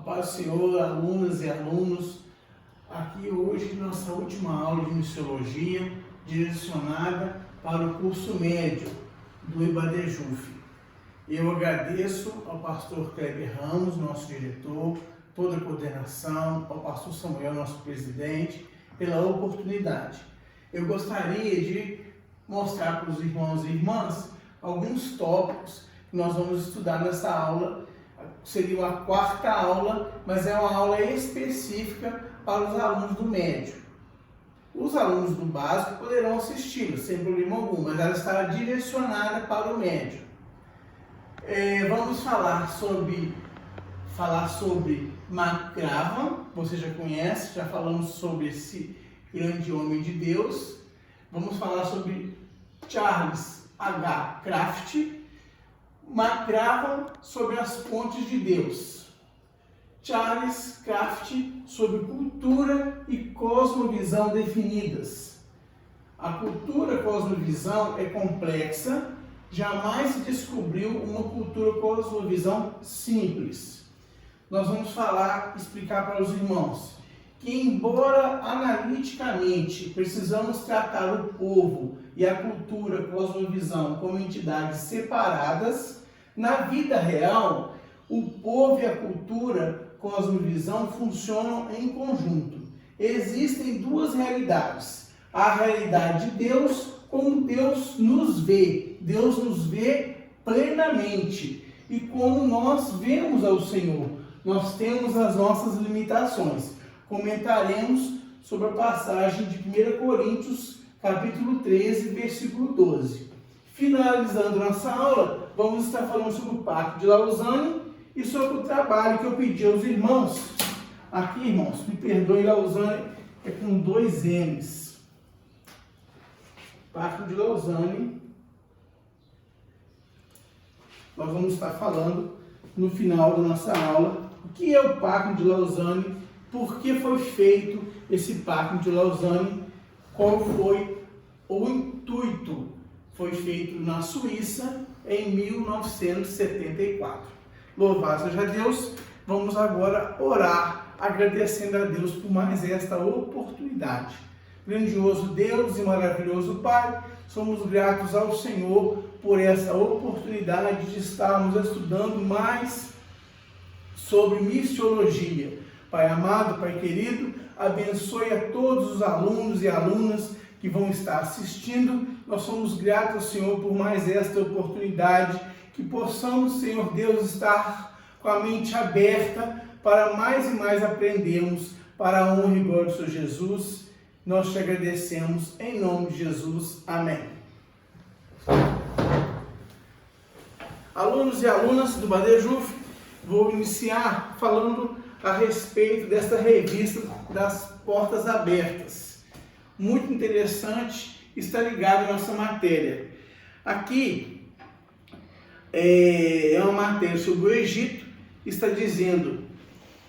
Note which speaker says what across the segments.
Speaker 1: Paz do Senhor, alunas e alunos, aqui hoje nossa última aula de missiologia direcionada para o curso médio do IBADEJUF. Eu agradeço ao pastor Kleber Ramos, nosso diretor, toda a coordenação, ao pastor Samuel, nosso presidente, pela oportunidade. Eu gostaria de mostrar para os irmãos e irmãs alguns tópicos que nós vamos estudar nessa aula. Seria uma quarta aula, mas é uma aula específica para os alunos do médio. Os alunos do básico poderão assisti-la sem problema algum, mas ela estará direcionada para o médio. Vamos falar sobre McGravan, você já conhece, já falamos sobre esse grande homem de Deus. Vamos falar sobre Charles H. Kraft. McGravan sobre as fontes de Deus. Charles Kraft sobre cultura e cosmovisão definidas. A cultura e cosmovisão é complexa, jamais se descobriu uma cultura cosmovisão simples. Nós vamos explicar para os irmãos que, embora analiticamente precisamos tratar o povo e a cultura cosmovisão como entidades separadas, na vida real, o povo e a cultura cosmovisão funcionam em conjunto. Existem duas realidades: a realidade de Deus, como Deus nos vê plenamente, e como nós vemos ao Senhor. Nós temos as nossas limitações. Comentaremos sobre a passagem de 1 Coríntios, capítulo 13, versículo 12. Finalizando nossa aula, vamos estar falando sobre o Pacto de Lausanne e sobre o trabalho que eu pedi aos irmãos. Aqui, irmãos, me perdoem, Lausanne é com 2 N's. Pacto de Lausanne. Nós vamos estar falando no final da nossa aula o que é o Pacto de Lausanne, por que foi feito esse Pacto de Lausanne, qual foi o intuito. Foi feito na Suíça em 1974. Louvado seja Deus. Vamos agora orar, agradecendo a Deus por mais esta oportunidade. Grandioso Deus e maravilhoso Pai, somos gratos ao Senhor por essa oportunidade de estarmos estudando mais sobre missiologia. Pai amado, Pai querido, abençoe a todos os alunos e alunas que vão estar assistindo. Nós somos gratos ao Senhor por mais esta oportunidade, que possamos, Senhor Deus, estar com a mente aberta para mais e mais aprendermos para a honra e glória do Senhor Jesus. Nós te agradecemos em nome de Jesus. Amém. Alunos e alunas do IBADEJUF, vou iniciar falando a respeito desta revista das Portas Abertas. Muito interessante, está ligado à nossa matéria. Aqui é uma matéria sobre o Egito, está dizendo: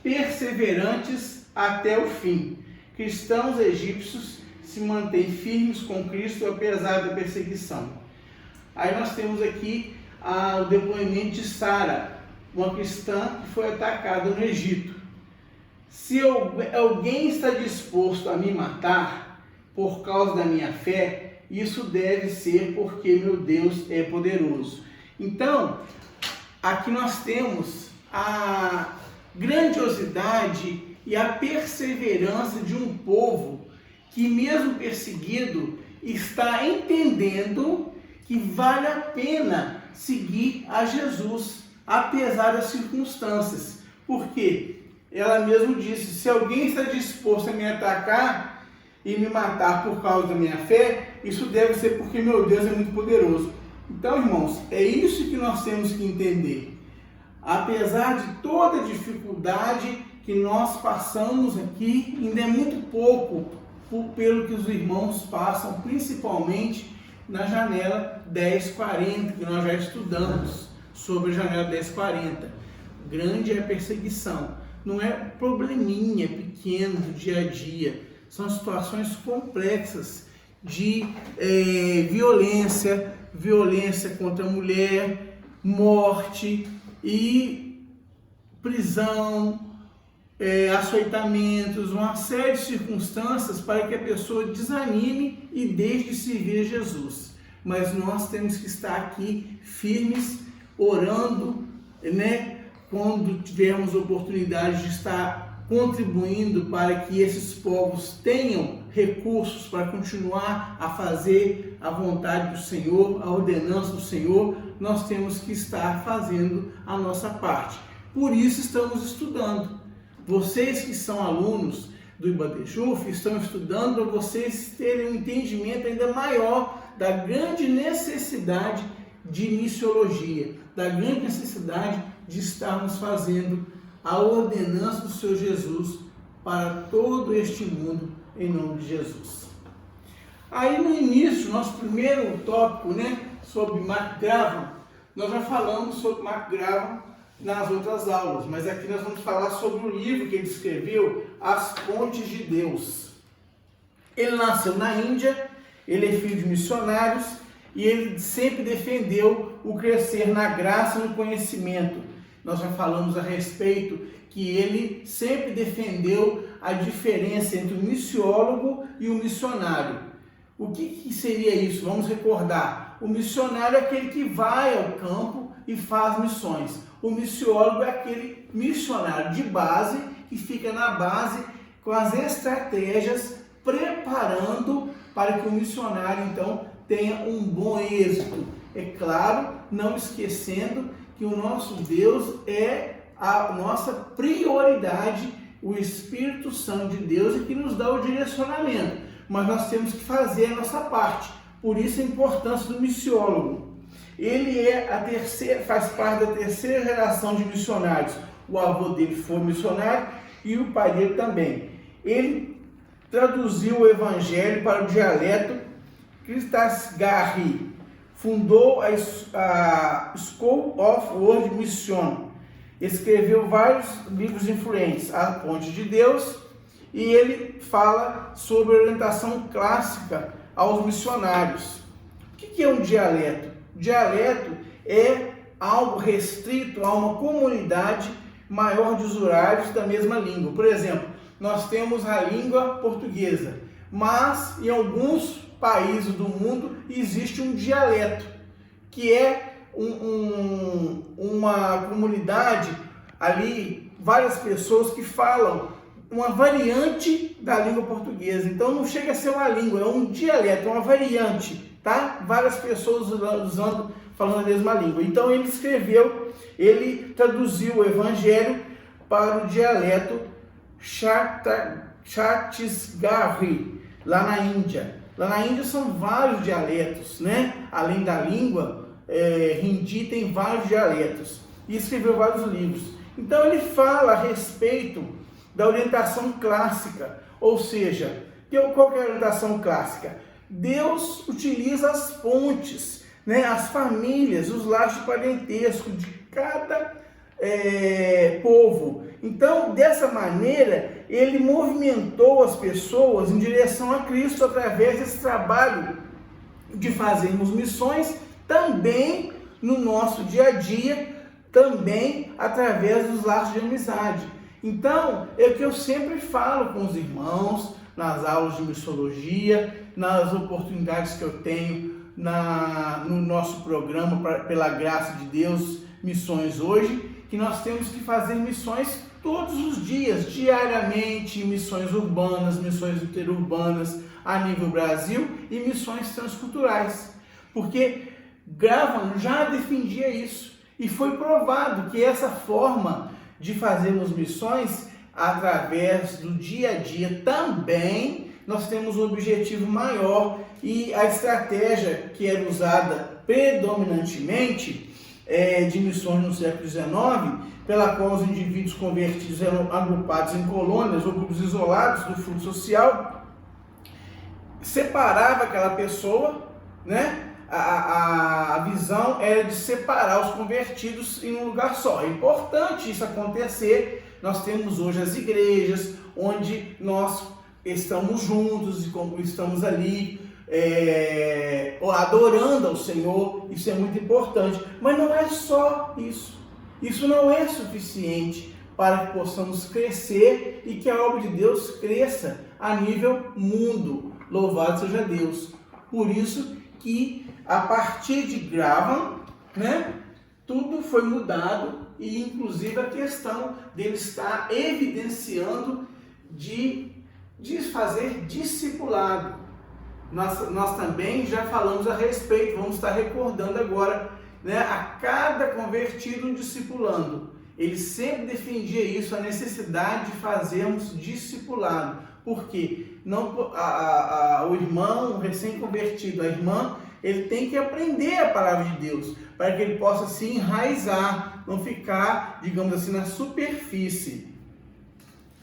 Speaker 1: perseverantes até o fim. Cristãos egípcios se mantêm firmes com Cristo apesar da perseguição. Aí nós temos aqui o depoimento de Sara, uma cristã que foi atacada no Egito. Se alguém está disposto a me matar por causa da minha fé, isso deve ser porque meu Deus é poderoso. Então, aqui nós temos a grandiosidade e a perseverança de um povo que, mesmo perseguido, está entendendo que vale a pena seguir a Jesus, apesar das circunstâncias. Por quê? Ela mesma disse: se alguém está disposto a me atacar e me matar por causa da minha fé, isso deve ser porque meu Deus é muito poderoso. Então, irmãos, é isso que nós temos que entender. Apesar de toda a dificuldade que nós passamos aqui, ainda é muito pouco pelo que os irmãos passam, principalmente na janela 1040, que nós já estudamos sobre a janela 1040. Grande é a perseguição. Não é probleminha pequeno do dia a dia. São situações complexas de violência contra a mulher, morte e prisão, açoitamentos, uma série de circunstâncias para que a pessoa desanime e deixe de servir a Jesus. Mas nós temos que estar aqui firmes, orando, né? Quando tivermos oportunidade de estar contribuindo para que esses povos tenham recursos para continuar a fazer a vontade do Senhor, a ordenança do Senhor, nós temos que estar fazendo a nossa parte. Por isso estamos estudando. Vocês que são alunos do Ibadejuf estão estudando para vocês terem um entendimento ainda maior da grande necessidade de missiologia, da grande necessidade de estarmos fazendo a ordenança do Senhor Jesus para todo este mundo, em nome de Jesus. Aí no início, nosso primeiro tópico, né, sobre McGraven, nós já falamos sobre McGraven nas outras aulas, mas aqui nós vamos falar sobre o livro que ele escreveu, As Pontes de Deus. Ele nasceu na Índia, ele é filho de missionários e ele sempre defendeu o crescer na graça e no conhecimento. Nós já falamos a respeito que ele sempre defendeu a diferença entre o missiólogo e o missionário. O que seria isso? Vamos recordar. O missionário é aquele que vai ao campo e faz missões. O missiólogo é aquele missionário de base que fica na base com as estratégias preparando para que o missionário então tenha um bom êxito. É claro, não esquecendo que o nosso Deus é a nossa prioridade, o Espírito Santo de Deus é que nos dá o direcionamento, mas nós temos que fazer a nossa parte. Por isso a importância do missiólogo. Ele faz parte da terceira geração de missionários. O avô dele foi missionário e o pai dele também. Ele traduziu o Evangelho para o dialeto Kristasgarhi, fundou a School of World Mission, escreveu vários livros influentes, A Ponte de Deus, e ele fala sobre a orientação clássica aos missionários. O que é um dialeto? Dialeto é algo restrito a uma comunidade maior de usuários da mesma língua. Por exemplo, nós temos a língua portuguesa, mas em alguns países do mundo existe um dialeto, que é uma comunidade ali, várias pessoas que falam uma variante da língua portuguesa. Então não chega a ser uma língua, é um dialeto, é uma variante, tá? Várias pessoas falando a mesma língua. Então ele traduziu o Evangelho para o dialeto Chhattisgarhi, lá na Índia. Lá na Índia são vários dialetos, né? Além da língua hindi, tem vários dialetos. E escreveu vários livros. Então ele fala a respeito da orientação clássica. Ou seja, qual que é a orientação clássica? Deus utiliza as pontes, né? As famílias, os laços de parentesco de cada povo. Então, dessa maneira, ele movimentou as pessoas em direção a Cristo através desse trabalho de fazermos missões, também no nosso dia a dia, também através dos laços de amizade. Então, é o que eu sempre falo com os irmãos, nas aulas de missiologia, nas oportunidades que eu tenho no nosso programa, pela graça de Deus, Missões Hoje, que nós temos que fazer missões todos os dias, diariamente, missões urbanas, missões interurbanas a nível Brasil e missões transculturais. Porque Graven já defendia isso e foi provado que essa forma de fazermos missões através do dia a dia também nós temos um objetivo maior e a estratégia que era usada predominantemente de missões no século XIX, pela qual os indivíduos convertidos eram agrupados em colônias ou grupos isolados do fluxo social, separava aquela pessoa, né? A visão era de separar os convertidos em um lugar só. É importante isso acontecer. Nós temos hoje as igrejas onde nós estamos juntos e estamos ali adorando ao Senhor. Isso é muito importante. Mas não é só isso. Isso não é suficiente para que possamos crescer e que a obra de Deus cresça a nível mundo. Louvado seja Deus. Por isso que a partir de Graham, né, tudo foi mudado e inclusive a questão dele estar evidenciando de fazer discipulado. Nós também já falamos a respeito, vamos estar recordando agora, né, a cada convertido um discipulando. Ele sempre defendia isso, a necessidade de fazermos discipulado. Porque o irmão, o recém-convertido, a irmã, ele tem que aprender a palavra de Deus, para que ele possa se enraizar, não ficar, digamos assim, na superfície.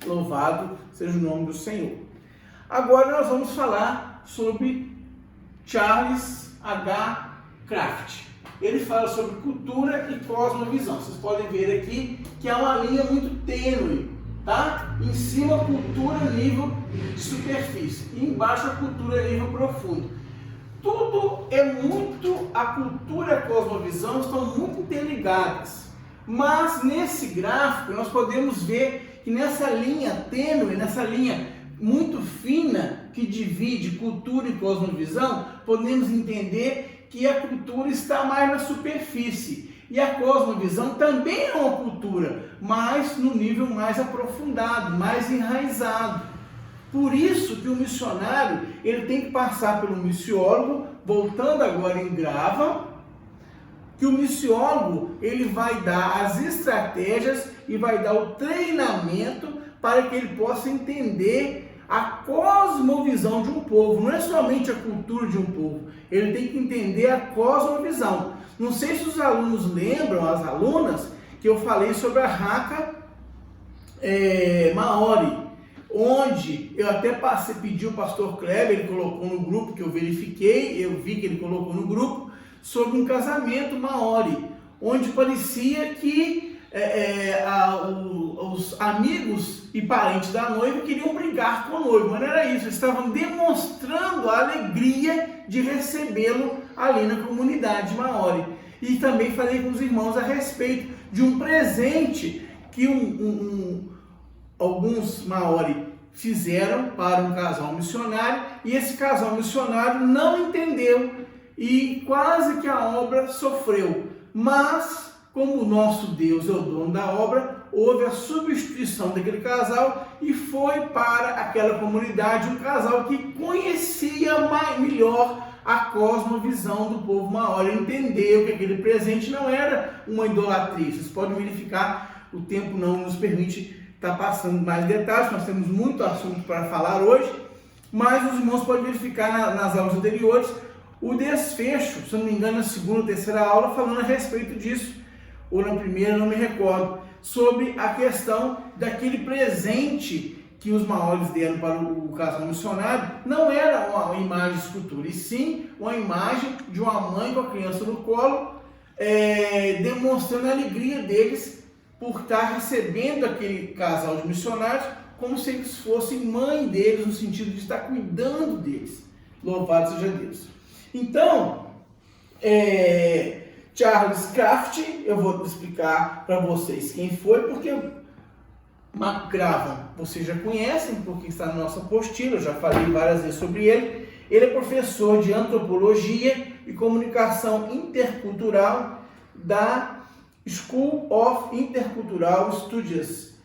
Speaker 1: Louvado seja o nome do Senhor. Agora nós vamos falar sobre Charles H. Kraft. Ele fala sobre cultura e cosmovisão. Vocês podem ver aqui que há uma linha muito tênue, tá? Em cima a cultura a nível de superfície, e embaixo a cultura a nível profundo. Tudo é muito, a cultura e a cosmovisão estão muito interligadas. Mas nesse gráfico nós podemos ver que nessa linha tênue, nessa linha muito fina que divide cultura e cosmovisão, podemos entender que a cultura está mais na superfície e a cosmovisão também é uma cultura, mas no nível mais aprofundado, mais enraizado. Por isso que o missionário ele tem que passar pelo missiólogo, voltando agora em Graham, que o missiólogo ele vai dar as estratégias e vai dar o treinamento para que ele possa entender a cosmovisão de um povo. Não é somente a cultura de um povo, ele tem que entender a cosmovisão. Não sei se os alunos lembram, as alunas, que eu falei sobre a Haka Maori, onde eu até pedi o pastor Kleber, ele colocou no grupo, que eu verifiquei, eu vi que ele colocou no grupo, sobre um casamento Maori, onde parecia que os amigos e parentes da noiva queriam brigar com o noivo, mas não era isso, eles estavam demonstrando a alegria de recebê-lo ali na comunidade Maori. E também falei com os irmãos a respeito de um presente que alguns Maori fizeram para um casal missionário, e esse casal missionário não entendeu e quase que a obra sofreu. Mas, como o nosso Deus é o dono da obra, houve a substituição daquele casal e foi para aquela comunidade um casal que conhecia melhor a cosmovisão do povo Maori, entendeu que aquele presente não era uma idolatria. Vocês podem verificar, o tempo não nos permite estar passando mais detalhes, nós temos muito assunto para falar hoje, mas os irmãos podem verificar nas aulas anteriores o desfecho, se não me engano, na segunda ou terceira aula, falando a respeito disso, ou na primeira, não me recordo, sobre a questão daquele presente que os maoris deram para o casal missionário. Não era uma imagem de escultura, e sim uma imagem de uma mãe com a criança no colo, demonstrando a alegria deles por estar recebendo aquele casal de missionários como se eles fossem mãe deles, no sentido de estar cuidando deles. Louvado seja Deus. Então, Charles Kraft, eu vou explicar para vocês quem foi, porque McGravan vocês já conhecem, porque está na nossa apostila, eu já falei várias vezes sobre ele. Ele é professor de antropologia e comunicação intercultural da School of Intercultural Studies,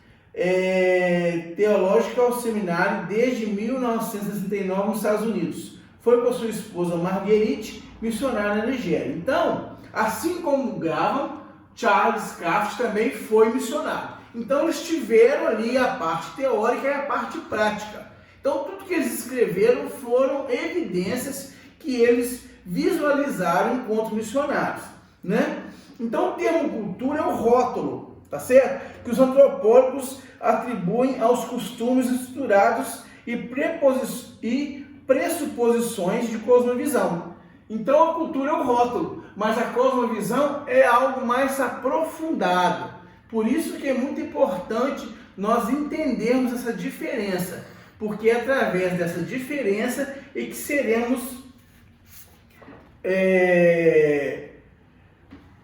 Speaker 1: Theological Seminary, desde 1969 nos Estados Unidos. Foi com a sua esposa Marguerite, missionária na Nigéria. Então, assim como Graham, Charles Kraft também foi missionário. Então, eles tiveram ali a parte teórica e a parte prática. Então, tudo que eles escreveram foram evidências que eles visualizaram enquanto missionários, né? Então, o termo cultura é o rótulo, tá certo? Que os antropólogos atribuem aos costumes estruturados e pressuposições de cosmovisão. Então, a cultura é o rótulo, mas a cosmovisão é algo mais aprofundado. Por isso que é muito importante nós entendermos essa diferença, porque é através dessa diferença é que seremos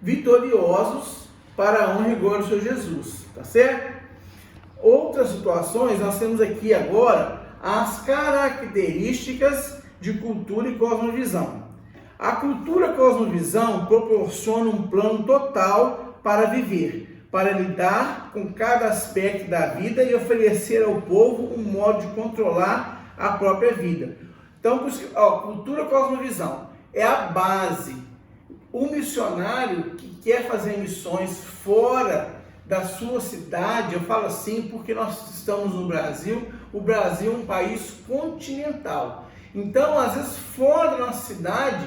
Speaker 1: vitoriosos para a honra e glória do Senhor Jesus, tá certo? outras situações, nós temos aqui agora as características de cultura e cosmovisão. A cultura e cosmovisão proporciona um plano total para viver, para lidar com cada aspecto da vida e oferecer ao povo um modo de controlar a própria vida. Então, cultura e cosmovisão é a base. O missionário que quer fazer missões fora da sua cidade, eu falo assim porque nós estamos no Brasil, o Brasil é um país continental. Então, às vezes, fora da nossa cidade,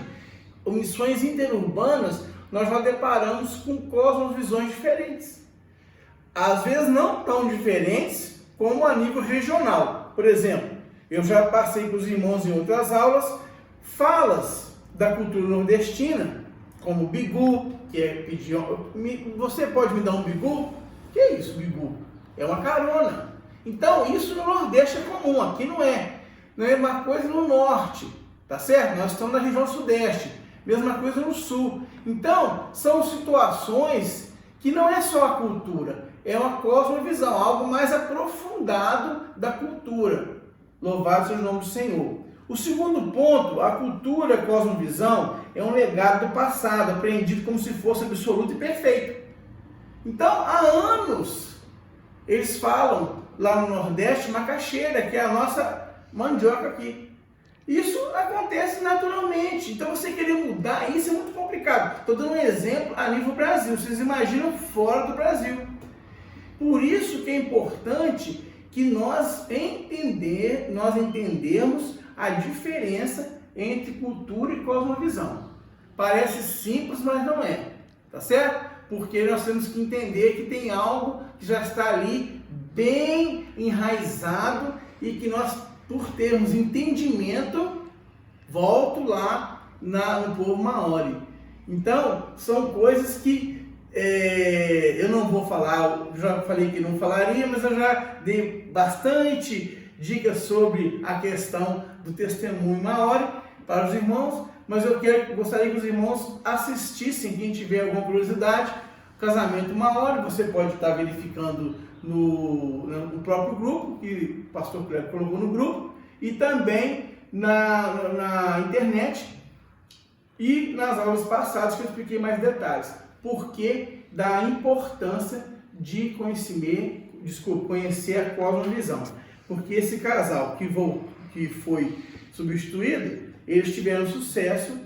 Speaker 1: missões interurbanas, nós já deparamos com cosmovisões diferentes. Às vezes não tão diferentes como a nível regional. Por exemplo, eu já passei para os irmãos em outras aulas, falas da cultura nordestina, como bigu, que é pedir... Você pode me dar um bigu? O que é isso, bigu? É uma carona. Então, isso no Nordeste é comum, aqui não é. Não é uma coisa no Norte, tá certo? Nós estamos na região Sudeste, mesma coisa no Sul. Então, são situações que não é só a cultura, é uma cosmovisão, algo mais aprofundado da cultura. Louvado seja o nome do Senhor. O segundo ponto, a cultura, a cosmovisão, é um legado do passado, aprendido como se fosse absoluto e perfeito. Então, há anos, eles falam lá no Nordeste macaxeira, que é a nossa mandioca aqui. Isso acontece naturalmente. Então, você querer mudar isso é muito complicado. Estou dando um exemplo a nível Brasil. Vocês imaginam fora do Brasil. Por isso que é importante que nós entendermos a diferença entre cultura e cosmovisão. Parece simples, mas não é. Tá certo? Porque nós temos que entender que tem algo que já está ali bem enraizado e que nós, por termos entendimento, volto lá no povo maori. Então, são coisas que eu não vou falar, já falei que não falaria, mas eu já dei bastante dicas sobre a questão do testemunho maori para os irmãos, mas gostaria que os irmãos assistissem, quem tiver alguma curiosidade, o casamento maori. Você pode estar verificando no próprio grupo, que o pastor Cleber colocou no grupo, e também na internet e nas aulas passadas que eu expliquei mais detalhes. Porque da importância de conhecer a cosmovisão. Porque esse casal que foi substituído, eles tiveram sucesso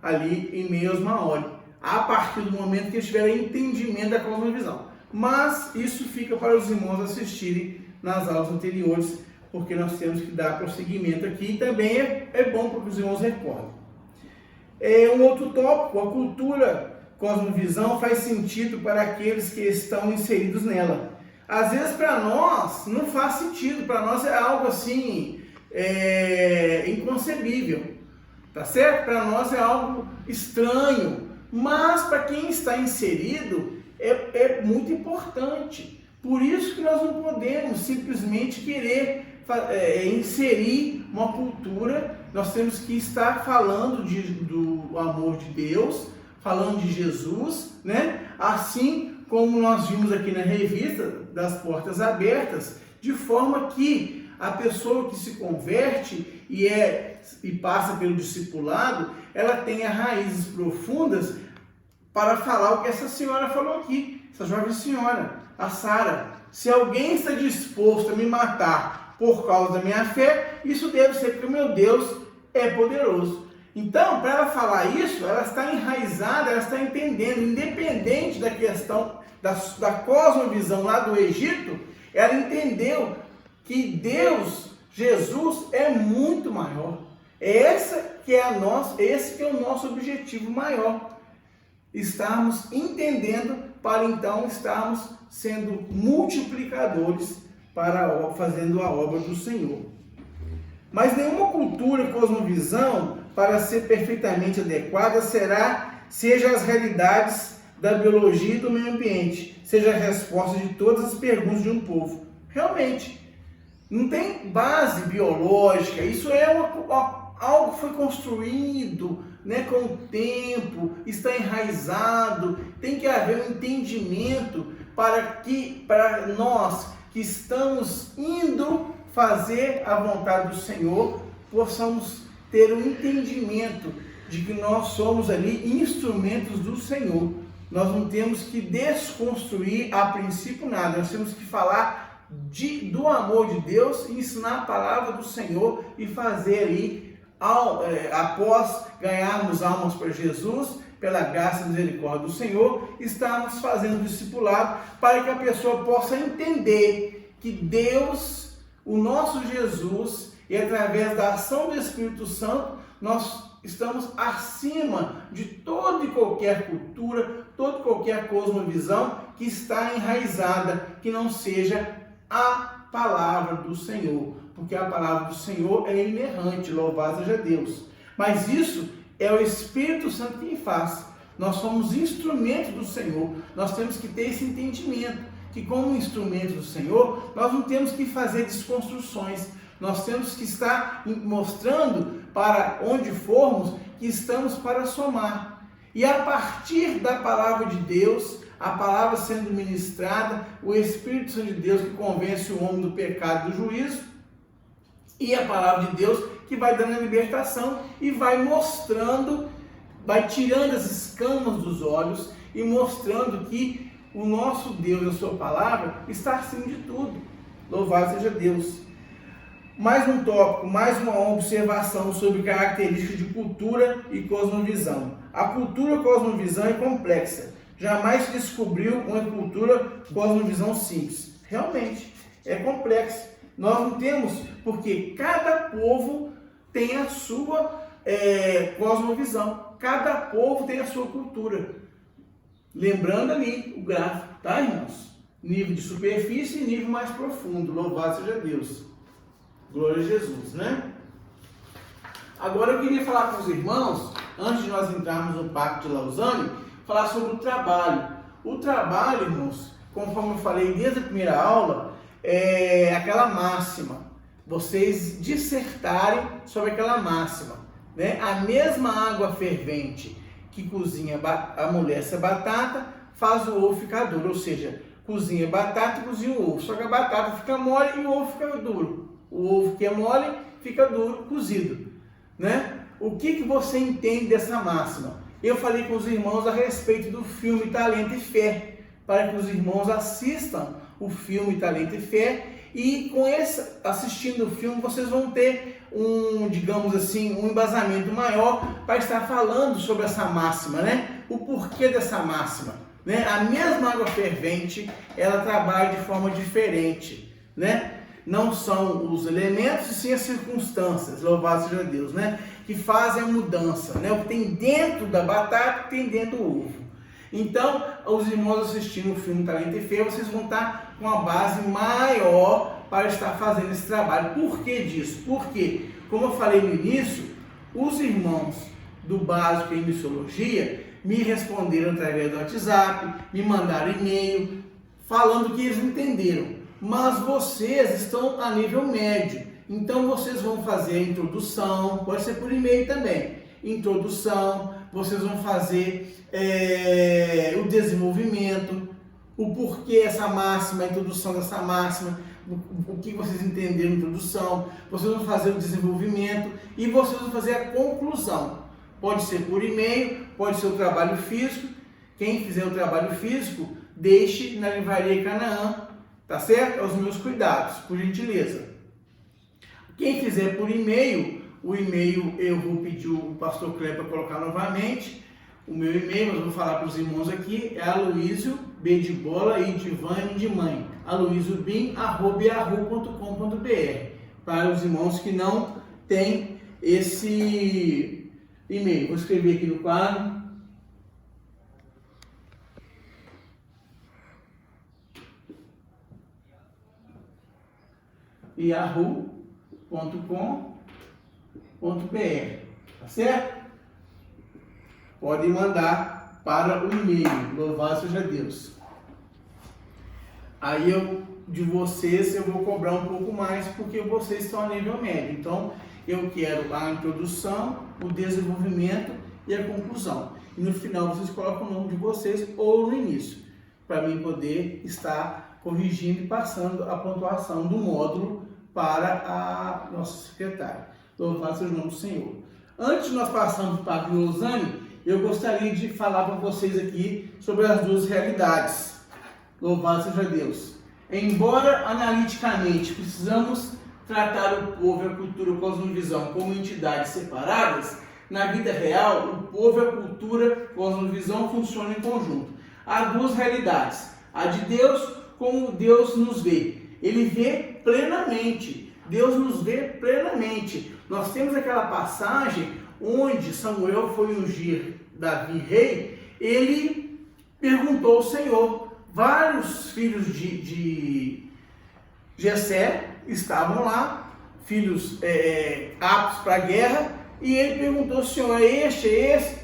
Speaker 1: ali em meio aos maori, a partir do momento que eles tiveram entendimento da cosmovisão. Mas isso fica para os irmãos assistirem nas aulas anteriores, porque nós temos que dar prosseguimento aqui, e também é bom para que os irmãos recordem. Um outro tópico, a cultura cosmovisão faz sentido para aqueles que estão inseridos nela. Às vezes para nós não faz sentido, para nós é algo assim inconcebível, tá certo? Para nós é algo estranho, mas para quem está inserido é muito importante. Por isso que nós não podemos simplesmente querer inserir uma cultura. Nós temos que estar falando do amor de Deus, falando de Jesus, né? Assim como nós vimos aqui na revista das Portas Abertas, de forma que a pessoa que se converte e passa pelo discipulado, ela tenha raízes profundas para falar o que essa senhora falou aqui, essa jovem senhora, a Sara. Se alguém está disposto a me matar por causa da minha fé, isso deve ser porque o meu Deus é poderoso. Então, para ela falar isso, ela está enraizada, ela está entendendo, independente da questão da cosmovisão lá do Egito, ela entendeu que Deus, Jesus, é muito maior. Esse que é o nosso objetivo maior. Estarmos entendendo para então estarmos sendo multiplicadores fazendo a obra do Senhor. Mas nenhuma cultura e cosmovisão, para ser perfeitamente adequada, seja as realidades da biologia e do meio ambiente, seja a resposta de todas as perguntas de um povo. Realmente, não tem base biológica, isso é algo que foi construído, né, com o tempo, está enraizado, tem que haver um entendimento para nós que estamos indo fazer a vontade do Senhor, possamos ter um entendimento de que nós somos ali instrumentos do Senhor. Nós não temos que desconstruir a princípio nada, nós temos que falar do amor de Deus, ensinar a palavra do Senhor e fazer ali, após ganharmos almas para Jesus, pela graça e misericórdia do Senhor, estarmos fazendo discipulado para que a pessoa possa entender que Deus, o nosso Jesus, e através da ação do Espírito Santo, nós estamos acima de toda e qualquer cultura, toda e qualquer cosmovisão que está enraizada, que não seja a palavra do Senhor, porque a palavra do Senhor é inerrante, louvado seja Deus. Mas isso é o Espírito Santo quem faz. Nós somos instrumentos do Senhor, nós temos que ter esse entendimento, que como instrumentos do Senhor, nós não temos que fazer desconstruções, nós temos que estar mostrando para onde formos que estamos para somar. E a partir da palavra de Deus, a palavra sendo ministrada, o Espírito Santo de Deus que convence o homem do pecado e do juízo, e a palavra de Deus que vai dando a libertação e vai mostrando, vai tirando as escamas dos olhos e mostrando que o nosso Deus, a sua palavra, está acima de tudo. Louvado seja Deus. Mais um tópico, mais uma observação sobre características de cultura e cosmovisão. A cultura e cosmovisão é complexa. Jamais se descobriu uma cultura cosmovisão simples. Realmente, é complexa. Nós não temos, porque cada povo tem a sua cosmovisão. Cada povo tem a sua cultura. Lembrando ali o gráfico, tá, irmãos? Nível de superfície e nível mais profundo. Louvado seja Deus. Glória a Jesus, né? Agora eu queria falar com os irmãos, antes de nós entrarmos no Pacto de Lausanne, falar sobre o trabalho. O trabalho, irmãos, conforme eu falei desde a primeira aula, é aquela máxima. Vocês dissertarem sobre aquela máxima, né? A mesma água fervente que cozinha a mulher essa batata, faz o ovo ficar duro. Ou seja, cozinha batata e cozinha o ovo. Só que a batata fica mole e o ovo fica duro. O ovo que é mole fica duro, cozido, né? O que você entende dessa máxima? Eu falei com os irmãos a respeito do filme Talento e Fé, para que os irmãos assistam o filme Talento e Fé, e com assistindo o filme vocês vão ter digamos assim, um embasamento maior para estar falando sobre essa máxima, né? O porquê dessa máxima, né? A mesma água fervente, ela trabalha de forma diferente, né? Não são os elementos, e sim as circunstâncias, louvado seja Deus, né? Que fazem a mudança, né? O que tem dentro da batata, o que tem dentro do ovo. Então, os irmãos assistindo o filme Talento e Fé, vocês vão estar com uma base maior para estar fazendo esse trabalho. Por que disso? Porque, como eu falei no início, os irmãos do básico em missiologia me responderam através do WhatsApp, me mandaram e-mail, falando que eles entenderam. Mas vocês estão a nível médio, então vocês vão fazer a introdução, pode ser por e-mail também, introdução, vocês vão fazer o desenvolvimento, o porquê essa máxima, a introdução dessa máxima, o que vocês entenderam na introdução, vocês vão fazer o desenvolvimento e vocês vão fazer a conclusão. Pode ser por e-mail, pode ser o trabalho físico. Quem fizer o trabalho físico, deixe na Livraria Canaã, tá certo? Aos meus cuidados, por gentileza. Quem fizer por e-mail, o e-mail eu vou pedir o pastor Cleber para colocar novamente. O meu e-mail, mas eu vou falar para os irmãos aqui, é Aloysio, B de bola e de Vânia de mãe, aloysiobim@yahoo.com.br, para os irmãos que não têm esse e-mail. Vou escrever aqui no quadro. yahoo.com.br, tá certo? Podem mandar para o e-mail, louvado seja Deus. Aí de vocês eu vou cobrar um pouco mais, porque vocês estão a nível médio. Então eu quero a introdução, o desenvolvimento e a conclusão. E no final vocês colocam o nome de vocês ou no início, para mim poder estar corrigindo e passando a pontuação do módulo para a nossa secretária. Louvado seja o nome do Senhor. Antes de nós passarmos para a Lausanne, eu gostaria de falar para vocês aqui sobre as duas realidades. Louvado seja Deus. Embora analiticamente precisamos tratar o povo e a cultura cosmovisão como entidades separadas, na vida real, o povo e a cultura cosmovisão funcionam em conjunto. Há duas realidades. A de Deus, como Deus nos vê. Ele vê plenamente. Deus nos vê plenamente. Nós temos aquela passagem onde Samuel foi ungir Davi rei. Ele perguntou ao Senhor. Vários filhos de Jessé estavam lá, filhos aptos para a guerra, e ele perguntou ao Senhor, é esse?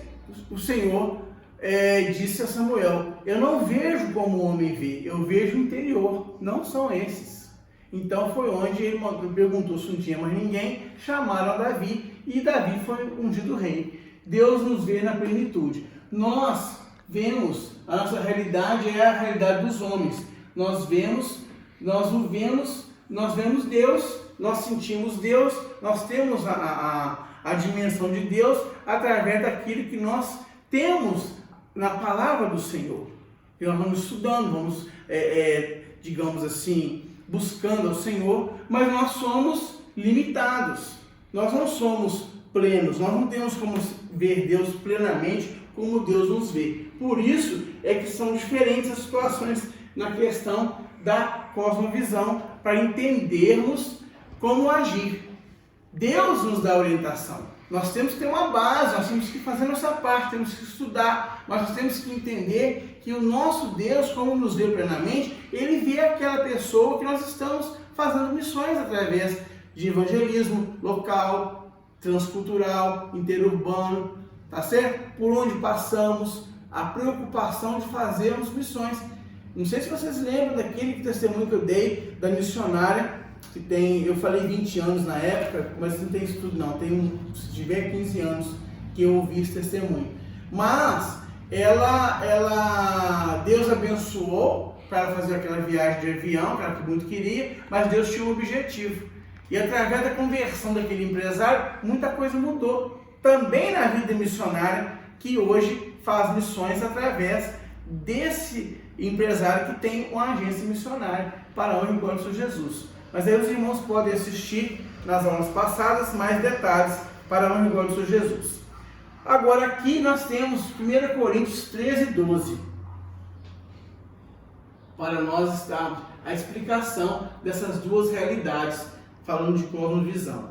Speaker 1: O Senhor disse a Samuel, eu não vejo como o homem vê, eu vejo o interior, não são esses. Então foi onde ele perguntou se não tinha mais ninguém, chamaram a Davi, e Davi foi ungido rei. Deus nos vê na plenitude. Nós vemos, a nossa realidade é a realidade dos homens. Nós vemos Deus, nós sentimos Deus, nós temos a dimensão de Deus através daquilo que nós temos na palavra do Senhor. E nós vamos estudando, vamos, digamos assim, buscando ao Senhor, mas nós somos limitados. Nós não somos plenos, nós não temos como ver Deus plenamente como Deus nos vê. Por isso é que são diferentes as situações na questão da cosmovisão, para entendermos como agir. Deus nos dá orientação. Nós temos que ter uma base, nós temos que fazer nossa parte, temos que estudar, mas nós temos que entender que o nosso Deus, como nos vê plenamente, Ele vê aquela pessoa que nós estamos fazendo missões através de evangelismo local, transcultural, interurbano, tá certo? Por onde passamos, a preocupação de fazermos missões. Não sei se vocês lembram daquele testemunho que eu dei da missionária, que tem, eu falei 20 anos na época, mas não tem isso tudo não, tem se tiver 15 anos que eu ouvi esse testemunho. Mas Deus abençoou para fazer aquela viagem de avião, que ela muito queria, mas Deus tinha um objetivo. E através da conversão daquele empresário, muita coisa mudou. Também na vida missionária, que hoje faz missões através desse empresário que tem uma agência missionária para a honra e glória de Jesus. Mas aí os irmãos podem assistir nas aulas passadas mais detalhes para a honra e glória de Jesus. Agora aqui nós temos 1 Coríntios 13, 12. Para nós estarmos a explicação dessas duas realidades, falando de cosmovisão.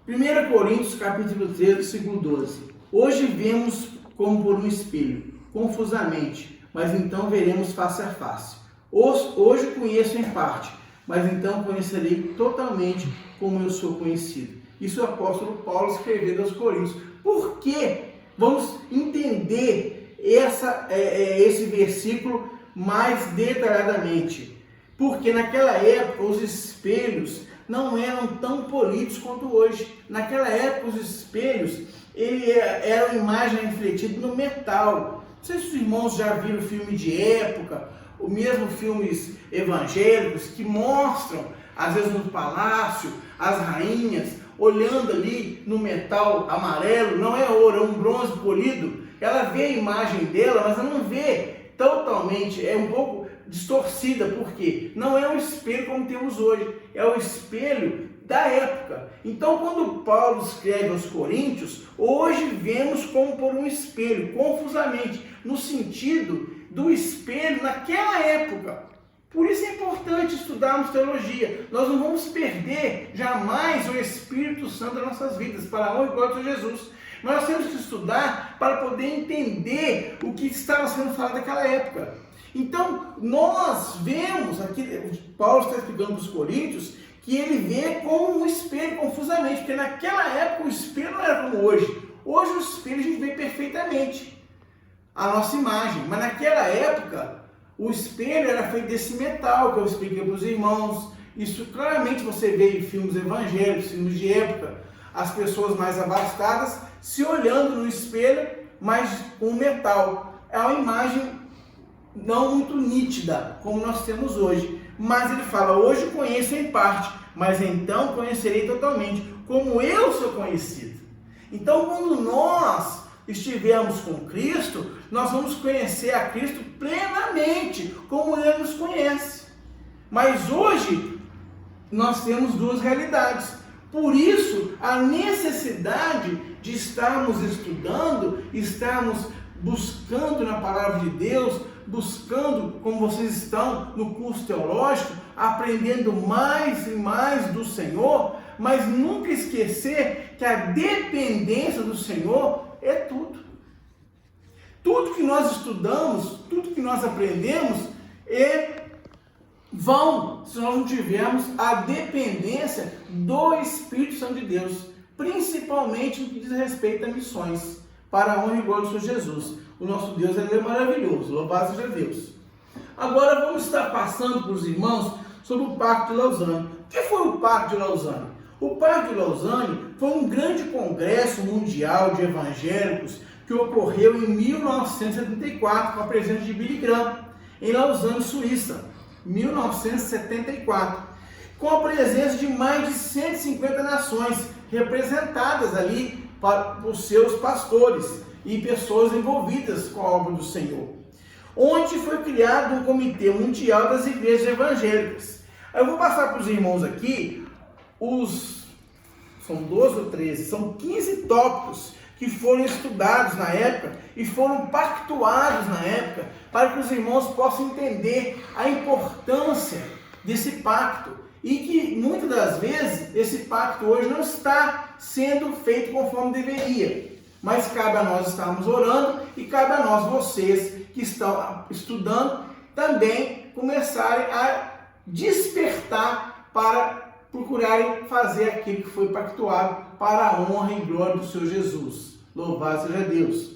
Speaker 1: 1 Coríntios capítulo 13, versículo 12. Hoje vemos como por um espelho, confusamente, mas então veremos face a face. Hoje conheço em parte, mas então conhecerei totalmente como eu sou conhecido. Isso é o apóstolo Paulo escrevendo aos Coríntios. Por que? Vamos entender esse versículo mais detalhadamente. Porque naquela época os espelhos não eram tão polidos quanto hoje. Naquela época os espelhos eram imagem refletida no metal. Não sei se os irmãos já viram filme de época, ou mesmo filmes evangélicos que mostram, às vezes no palácio, as rainhas olhando ali no metal amarelo, não é ouro, é um bronze polido. Ela vê a imagem dela, mas ela não vê totalmente, é um pouco distorcida, porque não é um espelho como temos hoje, é o espelho da época. Então, quando Paulo escreve aos Coríntios, hoje vemos como por um espelho, confusamente, no sentido do espelho naquela época. Por isso é importante estudarmos teologia. Nós não vamos perder jamais o Espírito Santo das nossas vidas, para a honra e glória de Jesus. Mas nós temos que estudar para poder entender o que estava sendo falado naquela época. Então, nós vemos, aqui Paulo está explicando para os Coríntios, que ele vê como um espelho confusamente, porque naquela época o espelho não era como hoje. Hoje o espelho a gente vê perfeitamente a nossa imagem, mas naquela época o espelho era feito desse metal que eu expliquei para os irmãos. Isso claramente você vê em filmes evangélicos, filmes de época, as pessoas mais abastadas se olhando no espelho, mas com metal. É uma imagem não muito nítida, como nós temos hoje. Mas ele fala, hoje conheço em parte, mas então conhecerei totalmente, como eu sou conhecido. Então, quando nós estivermos com Cristo, nós vamos conhecer a Cristo plenamente, como Ele nos conhece. Mas hoje, nós temos duas realidades. Por isso, a necessidade de estarmos estudando, estarmos buscando na palavra de Deus, buscando, como vocês estão no curso teológico, aprendendo mais e mais do Senhor, mas nunca esquecer que a dependência do Senhor é tudo. Tudo que nós estudamos, tudo que nós aprendemos é vão se nós não tivermos a dependência do Espírito Santo de Deus, principalmente no que diz respeito a missões, para a honra e glória do Senhor Jesus. O nosso Deus é maravilhoso, louvado seja Deus. Agora vamos estar passando para os irmãos sobre o Pacto de Lausanne. O que foi o Pacto de Lausanne? O Pacto de Lausanne foi um grande congresso mundial de evangélicos que ocorreu em 1974 com a presença de Billy Graham, em Lausanne, Suíça, 1974, com a presença de mais de 150 nações representadas ali por seus pastores e pessoas envolvidas com a obra do Senhor, onde foi criado um Comitê Mundial das Igrejas Evangélicas. Eu vou passar para os irmãos aqui, são 12 ou 13, são 15 tópicos que foram estudados na época e foram pactuados na época, para que os irmãos possam entender a importância desse pacto, e que muitas das vezes esse pacto hoje não está sendo feito conforme deveria, mas cabe a nós estarmos orando e cabe a nós, vocês que estão estudando, também começarem a despertar para procurarem fazer aquilo que foi pactuado para a honra e glória do Senhor Jesus. Louvado seja Deus.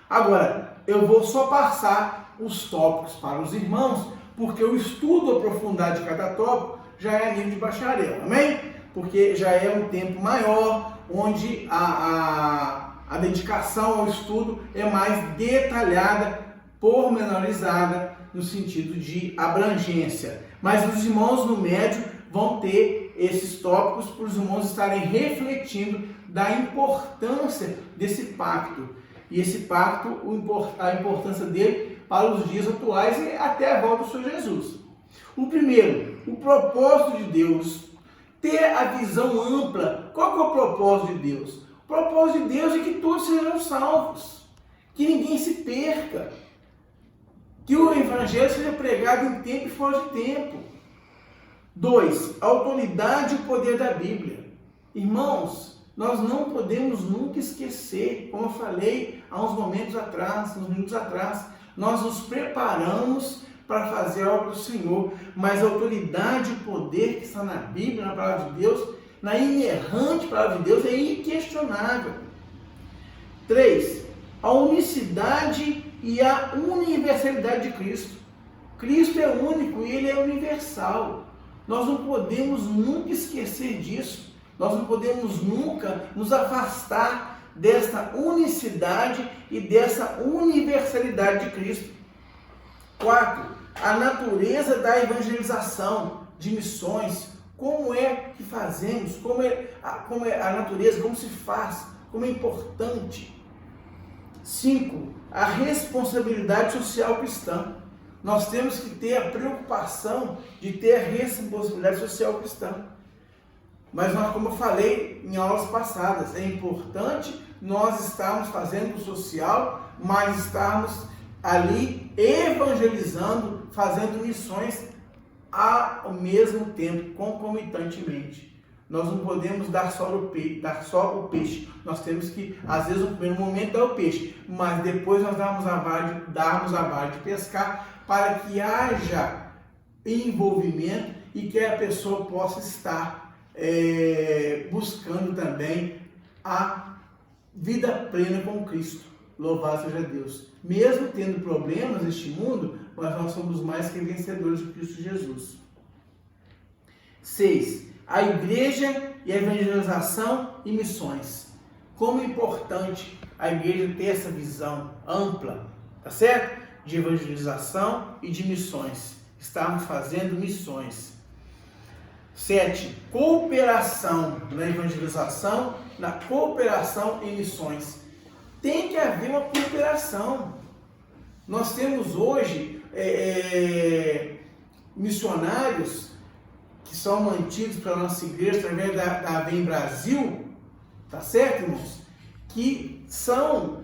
Speaker 1: Agora, eu vou só passar os tópicos para os irmãos, porque o estudo aprofundado de cada tópico já é nível de bacharel, amém? Porque já é um tempo maior, onde a dedicação ao estudo é mais detalhada, pormenorizada, no sentido de abrangência. Mas os irmãos no médio vão ter esses tópicos para os irmãos estarem refletindo da importância desse pacto. E esse pacto, a importância dele para os dias atuais e até a volta do Senhor Jesus. O primeiro, o propósito de Deus. Ter a visão ampla. Qual que é o propósito de Deus? O propósito de Deus é que todos sejam salvos. Que ninguém se perca. Que o evangelho seja pregado em tempo e fora de tempo. 2. A autoridade e o poder da Bíblia. Irmãos, nós não podemos nunca esquecer, como eu falei há uns minutos atrás, nós nos preparamos para fazer a obra do Senhor, mas a autoridade e o poder que está na Bíblia, na palavra de Deus, na inerrante palavra de Deus, é inquestionável. 3. A unicidade e a universalidade de Cristo. Cristo é único e Ele é universal. Nós não podemos nunca esquecer disso. Nós não podemos nunca nos afastar desta unicidade e dessa universalidade de Cristo. 4. A natureza da evangelização, de missões. Como é que fazemos? Como é a natureza? Como se faz? Como é importante? 5. A responsabilidade social cristã. Nós temos que ter a preocupação de ter a responsabilidade social cristã. Mas nós, como eu falei em aulas passadas, é importante nós estarmos fazendo o social, mas estarmos ali evangelizando, fazendo missões ao mesmo tempo, concomitantemente. Nós não podemos dar só o peixe. Nós temos que, às vezes, no primeiro momento dar o peixe, mas depois nós darmos a vara de pescar, para que haja envolvimento e que a pessoa possa estar buscando também a vida plena com Cristo. Louvado seja Deus. Mesmo tendo problemas neste mundo, mas nós somos mais que vencedores de Cristo Jesus. 6. A igreja e a evangelização e missões. Como é importante a igreja ter essa visão ampla, tá certo? de evangelização e de missões. Estarmos fazendo missões. 7. Cooperação na evangelização, na cooperação em missões. Tem que haver uma cooperação. Nós temos hoje missionários que são mantidos pela nossa igreja através da AVEM Brasil, tá certo, irmãos? Que são,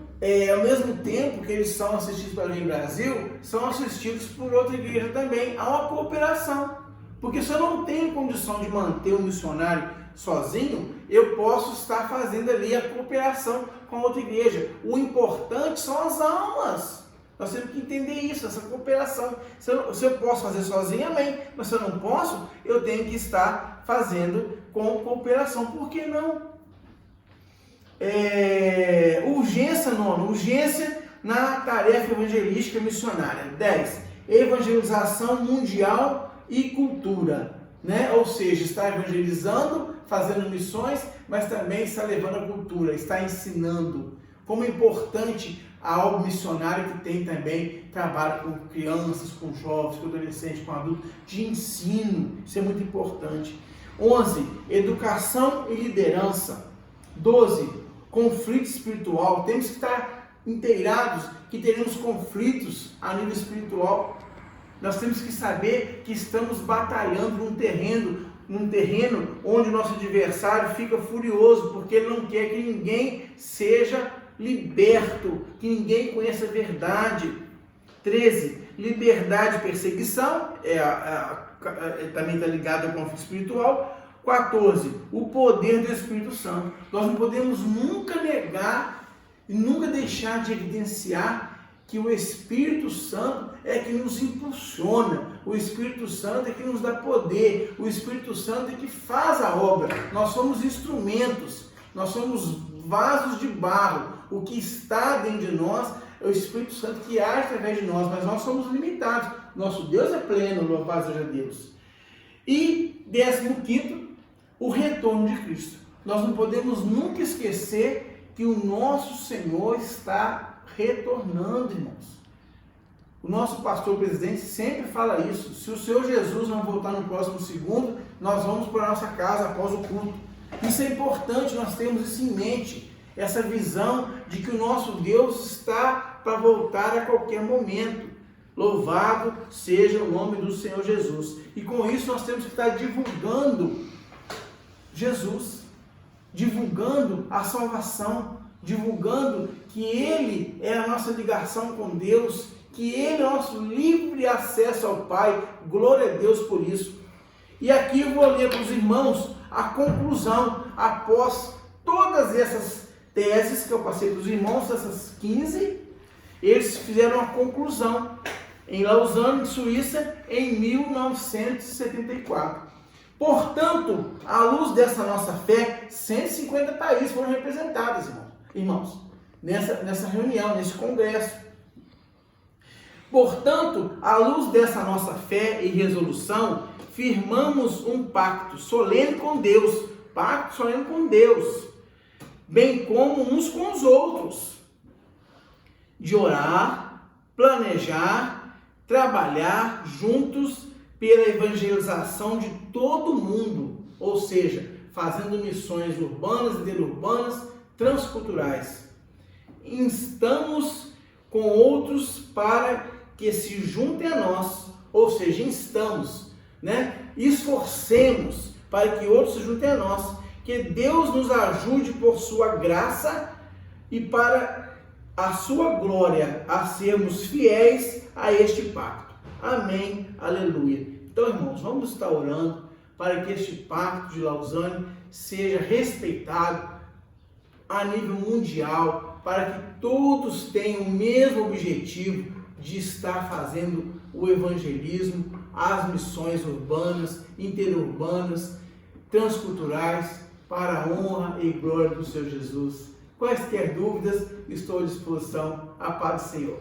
Speaker 1: ao mesmo tempo que eles são assistidos pela AVEM Brasil, são assistidos por outra igreja também. Há uma cooperação. Porque se eu não tenho condição de manter um missionário sozinho, eu posso estar fazendo ali a cooperação com a outra igreja. O importante são as almas. Nós temos que entender isso, essa cooperação. Se eu posso fazer sozinho, amém. Mas se eu não posso, eu tenho que estar fazendo com cooperação. Por que não? Urgência, nono. Urgência na tarefa evangelística missionária. 10. Evangelização mundial e cultura. Né? Ou seja, está evangelizando, fazendo missões, mas também está levando a cultura, está ensinando. Como é importante a obra missionária que tem também trabalho com crianças, com jovens, com adolescentes, com adultos, de ensino. Isso é muito importante. 11. Educação e liderança. 12. Conflito espiritual. Temos que estar inteirados que teremos conflitos a nível espiritual. Nós temos que saber que estamos batalhando num terreno onde o nosso adversário fica furioso, porque ele não quer que ninguém seja liberto, que ninguém conheça a verdade. 13. Liberdade e perseguição, também está ligado ao conflito espiritual. 14. O poder do Espírito Santo. Nós não podemos nunca negar e nunca deixar de evidenciar que o Espírito Santo é que nos impulsiona, o Espírito Santo é que nos dá poder, o Espírito Santo é que faz a obra. Nós somos instrumentos, nós somos vasos de barro. O que está dentro de nós é o Espírito Santo que age através de nós, mas nós somos limitados. Nosso Deus é pleno, louvado seja Deus. E 15º, o retorno de Cristo. Nós não podemos nunca esquecer que o nosso Senhor está retornando, irmãos. O nosso pastor presidente sempre fala isso. Se o Senhor Jesus não voltar no próximo segundo, nós vamos para a nossa casa após o culto. Isso é importante, nós temos isso em mente. Essa visão de que o nosso Deus está para voltar a qualquer momento. Louvado seja o nome do Senhor Jesus. E com isso nós temos que estar divulgando Jesus, divulgando a salvação, divulgando que Ele é a nossa ligação com Deus, que Ele é o nosso livre acesso ao Pai. Glória a Deus por isso. E aqui eu vou ler para os irmãos a conclusão, após todas essas teses que eu passei para os irmãos, essas 15, eles fizeram a conclusão em Lausanne, Suíça, em 1974. Portanto, à luz dessa nossa fé, 150 países foram representados, irmãos, nessa reunião, nesse congresso. Portanto, à luz dessa nossa fé e resolução, firmamos um pacto solene com Deus, bem como uns com os outros, de orar, planejar, trabalhar juntos pela evangelização de todo o mundo, ou seja, fazendo missões urbanas, interurbanas, transculturais. Instamos com outros para que se juntem a nós, ou seja, instamos, esforcemos para que outros se juntem a nós, que Deus nos ajude por sua graça e para a sua glória a sermos fiéis a este pacto. Amém, aleluia. Então, irmãos, vamos estar orando para que este pacto de Lausanne seja respeitado a nível mundial, para que todos tenham o mesmo objetivo de estar fazendo o evangelismo, as missões urbanas, interurbanas, transculturais, para a honra e glória do Senhor Jesus. Quaisquer dúvidas, estou à disposição. A paz do Senhor.